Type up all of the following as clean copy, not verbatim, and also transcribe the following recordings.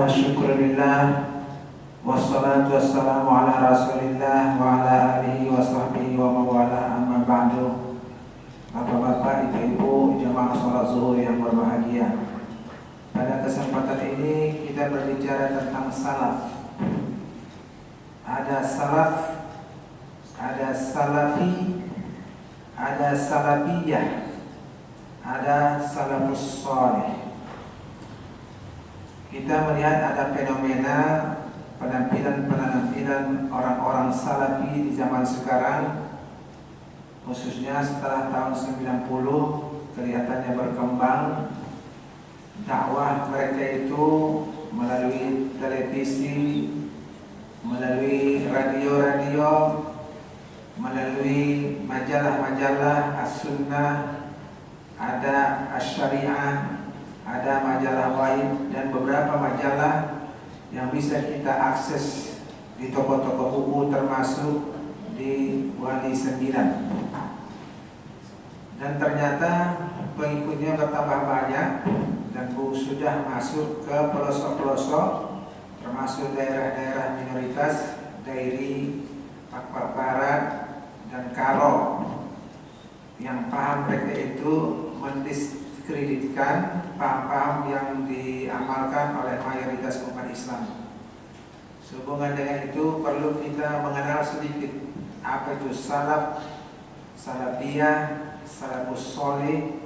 wa syukurillah. Wassalatu wassalamu ala rasulillah wa ala alihi wa sahbihi wa mawala, amma ba'du. Bapak-bapak, ibu-ibu, jamaah sholat zuhur yang berbahagia, pada kesempatan ini kita berbicara tentang salaf. Ada salaf, ada salafi, ada salafiyah, ada salafus salih. Kita melihat ada fenomena penampilan orang-orang salafi di zaman sekarang, khususnya setelah tahun 90 kelihatannya berkembang. Dakwah mereka itu melalui televisi, melalui radio-radio, melalui majalah-majalah as-sunnah, ada as-syariah, ada majalah Wahid, dan beberapa majalah yang bisa kita akses di toko-toko buku, termasuk di Wali 9. Dan ternyata pengikutnya bertambah banyak dan sudah masuk ke pelosok-pelosok, termasuk daerah-daerah minoritas, Dairi, Pak Barat, dan Karo, yang paham mereka itu mendiskreditkan paham-paham yang diamalkan oleh mayoritas umat Islam. Sehubungan dengan itu perlu kita mengenal sedikit apa itu salaf, salafiyah, salafus sholih,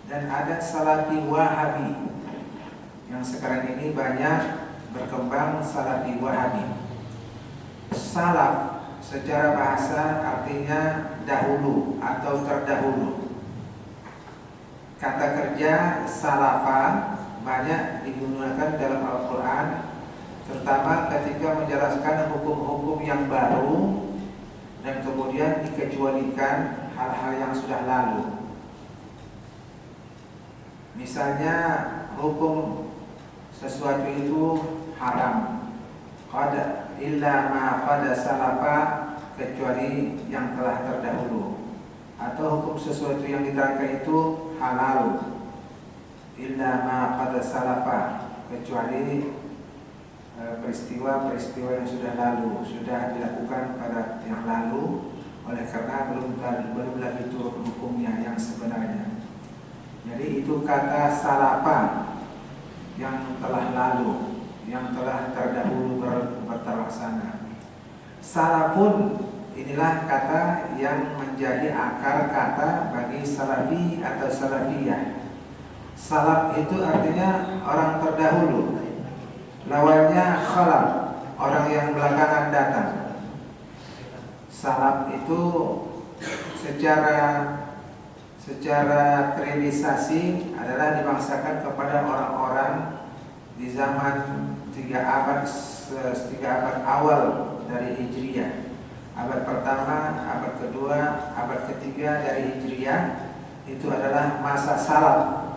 dan ada salafi wahabi. Yang sekarang ini banyak berkembang salafi wahabi. Salaf secara bahasa artinya dahulu atau terdahulu. Kata kerja salafa banyak digunakan dalam Al-Quran, terutama ketika menjelaskan hukum-hukum yang baru dan kemudian dikecualikan hal-hal yang sudah lalu. Misalnya hukum sesuatu itu haram, qad illa ma qad salafa, kecuali yang telah terdahulu. Atau hukum sesuatu yang diterangkan itu halal, illa ma qad salafa, kecuali peristiwa-peristiwa yang sudah lalu, sudah dilakukan pada yang lalu, oleh karena belum lagi turun hukumnya yang sebenarnya. Jadi itu kata salafa, yang telah lalu, yang telah terdahulu terlaksana. Salafun, inilah kata yang menjadi akar kata bagi salafi atau salafiyah. Salaf itu artinya orang terdahulu, lawannya khalaf, orang yang belakangan datang. Salaf itu secara periodisasi adalah dibangsakan kepada orang-orang di zaman 3 abad awal dari Hijriyah. Abad pertama, abad kedua, abad ketiga dari Hijriyah, itu adalah masa salaf.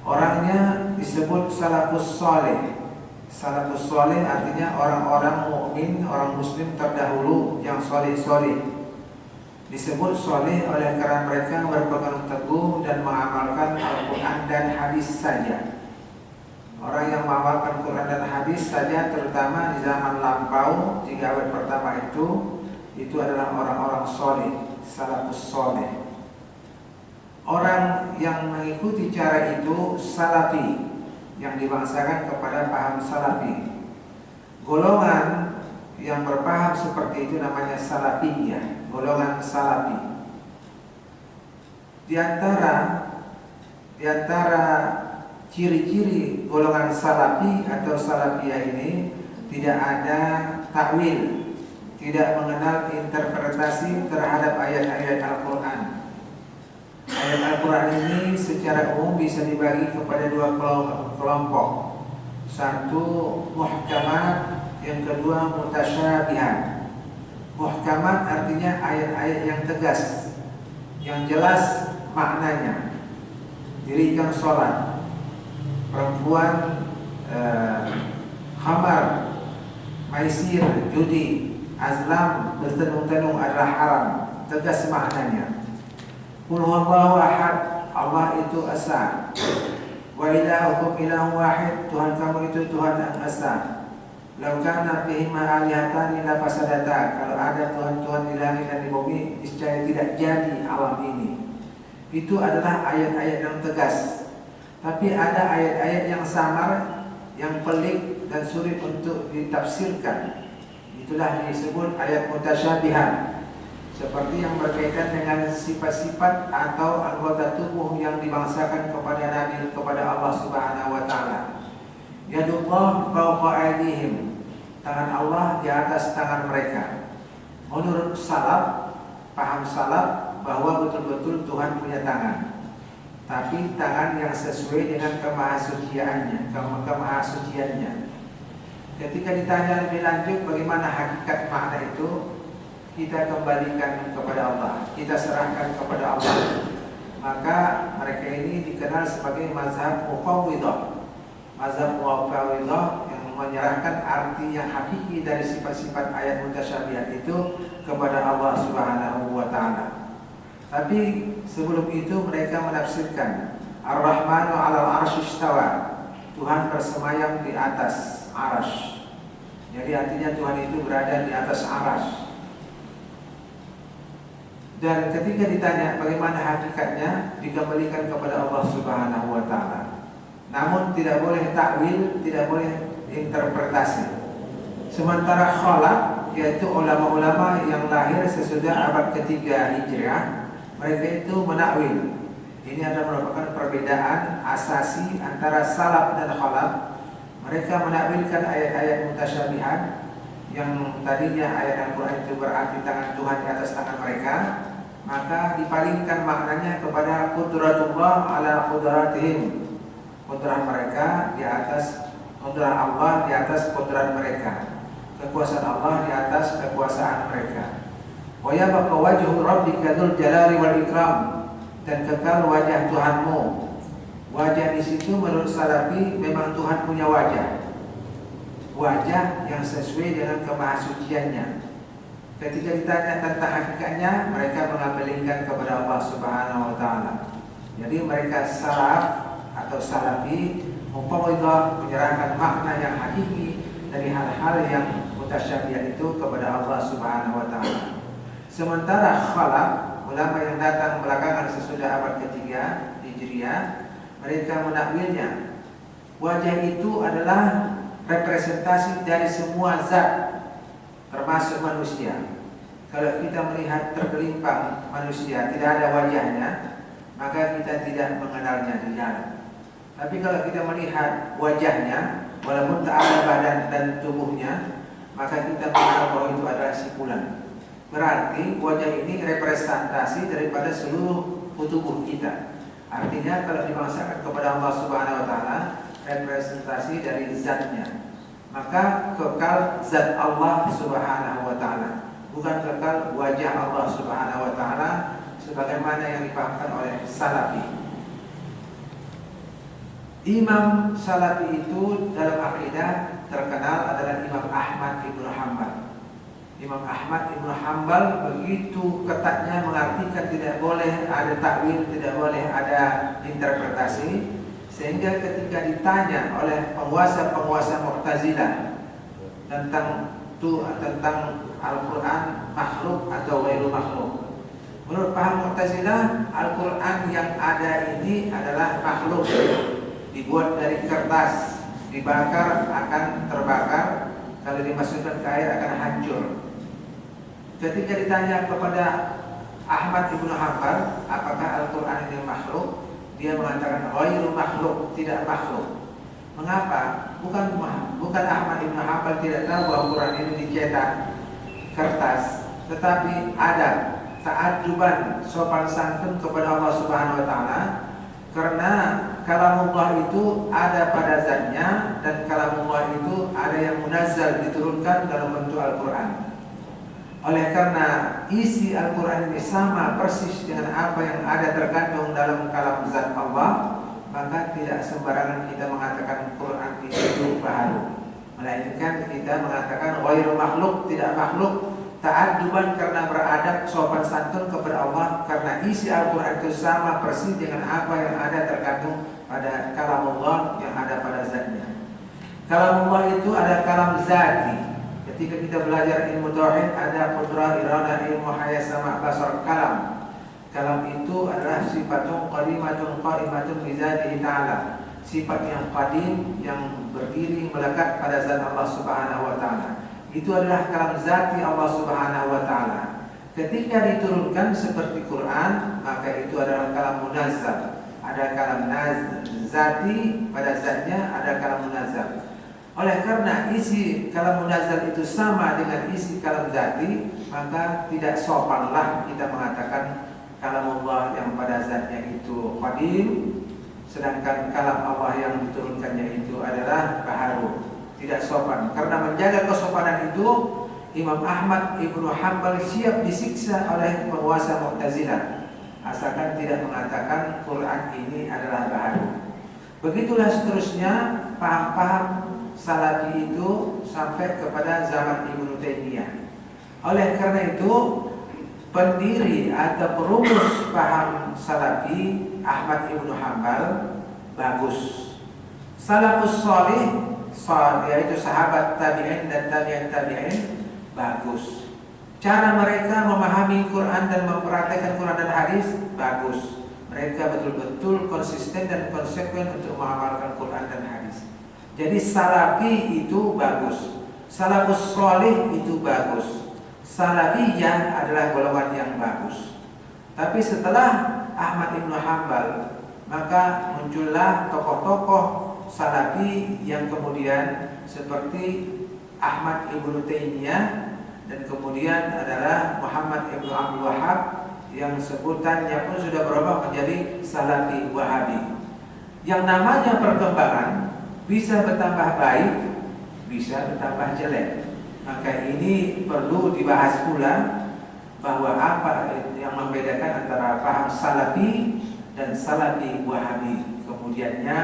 Orangnya disebut salafus sholih. Salafus sholih artinya orang-orang mukmin, orang muslim terdahulu yang sholih-sholih. Disebut sholih oleh karena mereka berpegang teguh dan mengamalkan Al-Quran dan hadis saja. Orang yang mengamalkan Quran dan hadis saja, terutama di zaman lampau 3 abad pertama itu adalah orang-orang sholih, salafus sholih. Orang yang mengikuti cara itu salafi, yang dibangsakan kepada paham salafi. Golongan yang berpaham seperti itu namanya salafiyah, golongan salafi. Di antara ciri-ciri golongan salafi atau salafiyah ini tidak ada takwil, tidak mengenal interpretasi terhadap ayat-ayat Al-Quran. Ayat Al-Quran ini secara umum bisa dibagi kepada 2 kelompok. Satu muhkamat, yang kedua mutasyabihat. Muhkamat artinya ayat-ayat yang tegas, yang jelas maknanya. Dirikan sholat, perempuan khamar, maisir, judi, azlam, bertenung-tenung adalah haram, tegas maknanya. Qul huwallahu ahad, Allah itu esa. Wa ilahukum ilahun wahid, Tuhan kamu itu Tuhan yang esa. Lau kana fihima alihatani la fasadata, kalau ada Tuhan-Tuhan di langit dan di bumi, niscaya tidak jadi alam ini. Itu adalah ayat-ayat yang tegas. Tapi ada ayat-ayat yang samar, yang pelik dan sulit untuk ditafsirkan. Itulah disebut ayat mutasyabihat, seperti yang berkaitan dengan sifat-sifat atau anggota tubuh yang dibangsakan kepada Nabi, kepada Allah Subhanahu wa taala. Yadullah fawqa aydihim, tangan Allah di atas tangan mereka. Menurut salaf, paham salaf bahwa betul-betul Tuhan punya tangan, tapi tangan yang sesuai dengan kemahasuciannya. Ketika ditanya lebih lanjut bagaimana hakikat makna itu, kita kembalikan kepada Allah, kita serahkan kepada Allah. Maka mereka ini dikenal sebagai mazhab Muqawwidah. Mazhab Muqawwidah yang menyerahkan arti yang hakiki dari sifat-sifat ayat mutasyabihat itu kepada Allah Subhanahu wa taala. Tapi sebelum itu mereka menafsirkan Ar-Rahmanu 'alal 'arsy istawa, Tuhan bersemayam di atas arasy. Jadi artinya Tuhan itu berada di atas arasy. Dan ketika ditanya bagaimana hakikatnya, dikembalikan kepada Allah Subhanahu wa taala. Namun tidak boleh takwil, tidak boleh interpretasi. Sementara khalaq, yaitu ulama-ulama yang lahir sesudah abad ketiga Hijriah, mereka itu menakwil. Ini adalah merupakan perbedaan asasi antara salaf dan khalaf. Mereka menakwilkan ayat-ayat mutasyabihat yang tadinya ayat Al-Quran itu berarti tangan Tuhan di atas tangan mereka, maka dipalingkan maknanya kepada qudratullah ala qudratihim, qudrah mereka di atas qudrah Allah, di atas qudrah mereka, kekuasaan Allah di atas kekuasaan mereka. Wa yabqa wajhu rabbika dzul jalali wal ikram, dan kekal wajah Tuhanmu. Wajah di situ menurut Salafi memang Tuhan punya wajah, wajah yang sesuai dengan kemahasuciannya. Ketika ditanya tentang hakikatnya, mereka mengabaikan kepada Allah Subhanahu wa taala. Jadi mereka salaf atau salafi mufawwidah, menyerahkan makna yang hakiki dari hal-hal yang mutasyabihat itu kepada Allah Subhanahu wa taala. Sementara khalaf, ulama yang datang belakangan sesudah abad ketiga Hijriah, mereka menakwilnya wajah itu adalah representasi dari semua zat, termasuk manusia. Kalau kita melihat tergelimpang manusia tidak ada wajahnya, maka kita tidak mengenalnya di jalan. Tapi kalau kita melihat wajahnya, walaupun tak ada badan dan tubuhnya, maka kita mengenal bahwa itu adalah si fulan. Berarti wajah ini representasi daripada seluruh tubuh kita. Artinya kalau dibangsakan kepada Allah Subhanahu wa taala, representasi dari zatnya. Maka kekal zat Allah Subhanahu wa taala, bukan kekal wajah Allah Subhanahu wa taala sebagaimana yang dipahamkan oleh Salafi. Imam Salafi itu dalam akidah terkenal adalah Imam Ahmad Ibnu Hanbal. Imam Ahmad Ibnu Hanbal begitu ketatnya mengartikan tidak boleh ada takwil, tidak boleh ada interpretasi, sehingga ketika ditanya oleh penguasa-penguasa Mu'tazilah tentang Al-Quran makhluk atau ghairu makhluk, menurut paham Mu'tazilah, Al-Quran yang ada ini adalah makhluk, dibuat dari kertas, dibakar akan terbakar, kalau dimasukkan ke air akan hancur. Ketika ditanya kepada Ahmad Ibnu Hanbal, apakah Al-Quran ini makhluk? Dia mengatakan ghairu makhluk, tidak makhluk. Mengapa? Bukan Ahmad Ibnu Hanbal tidak tahu bahwa Quran ini dicetak kertas, tetapi ada ta'adjuban, sopan santun kepada Allah Subhanahu wa taala, karena kalamullah itu ada pada zatnya, dan kalamullah itu ada yang munazzal, diturunkan dalam bentuk Al-Quran. Oleh karena isi Al-Quran ini sama persis dengan apa yang ada terkandung dalam kalam zat Allah, maka tidak sembarangan kita mengatakan Quran itu baru, melainkan kita mengatakan ghairu makhluk, tidak makhluk, ta'adduban karena beradab sopan santun kepada Allah, karena isi Al-Quran itu sama persis dengan apa yang ada terkandung pada kalamullah yang ada pada zatnya. Kalamullah itu ada kalam zati. Ketika kita belajar ilmu tauhid ada qudrah, irada, ilmu, hayat, sama, basar, kalam. Kalam itu adalah sifatun qadimatun qaimatun bi dzatihi ta'ala. Sifat yang qadim yang berdiri melekat pada zat Allah Subhanahu wa taala. Itu adalah kalam zati Allah Subhanahu wa taala. Ketika diturunkan seperti Quran, maka itu adalah kalam munazzal. Ada kalam zati pada zatnya, ada kalam munazzal. Oleh karena isi kalam munazzal itu sama dengan isi kalam zati, maka tidak sopanlah kita mengatakan kalamullah yang pada zatnya itu qadim, sedangkan kalam Allah yang diturunkannya itu adalah baharu. Tidak sopan. Karena menjaga kesopanan itu, Imam Ahmad Ibnu Hanbal siap disiksa oleh penguasa Mu'tazilah asalkan tidak mengatakan Quran ini adalah baharu. Begitulah seterusnya paham-paham Salafi itu sampai kepada zaman Ibnu Taimiyah. Oleh karena itu, pendiri atau perumus paham Salafi Ahmad Ibnu Hanbal bagus. Salafus Salih, yaitu sahabat tabi'in dan tabi'in bagus. Cara mereka memahami Quran dan mempraktikkan Quran dan hadis bagus. Mereka betul-betul konsisten dan konsekuen untuk mengamalkan Quran dan hadis. Jadi Salafi itu bagus, Salafus Salih itu bagus, Salafiyah adalah golongan yang bagus. Tapi setelah Ahmad Ibnu Hanbal, maka muncullah tokoh-tokoh Salafi yang kemudian seperti Ahmad Ibnu Taimiyah, dan kemudian adalah Muhammad Ibnu Abdul Wahhab yang sebutannya pun sudah berubah menjadi Salafi Wahabi. Yang namanya perkembangan bisa bertambah baik, bisa bertambah jelek. Maka ini perlu dibahas pula bahwa apa yang membedakan antara paham Salafi dan Salafi Wahabi. Kemudiannya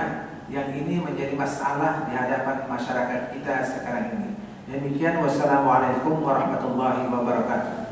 yang ini menjadi masalah di hadapan masyarakat kita sekarang ini. Demikian, wassalamualaikum warahmatullahi wabarakatuh.